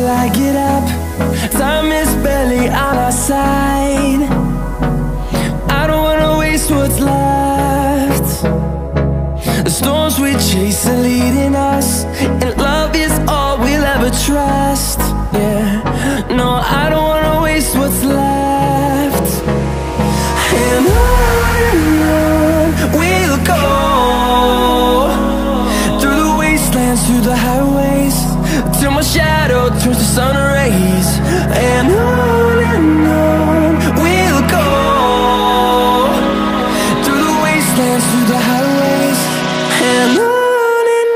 till I get up. Time is barely on our side. I don't wanna waste what's left. The storms we chase are leading us, and love is all we'll ever trust. Yeah, no, I don't wanna waste what's left. And on we'll go, through the wastelands, through the highways, till my shadow turns to sun rays. And on we'll go, through the wastelands, through the highways, and on we'll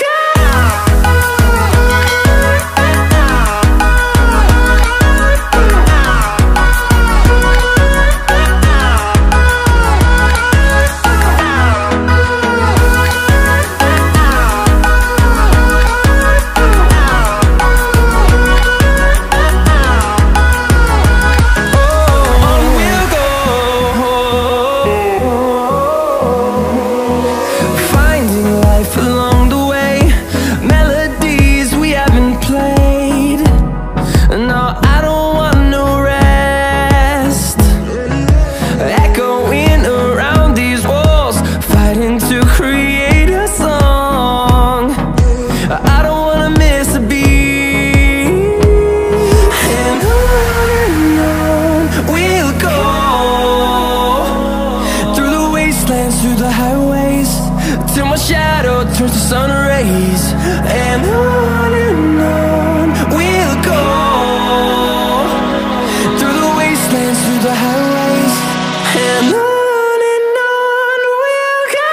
go. Through the highways, till my shadow turns to sun rays. And on we'll go, through the wastelands, through the highways, and on we'll go.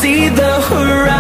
See the horizon.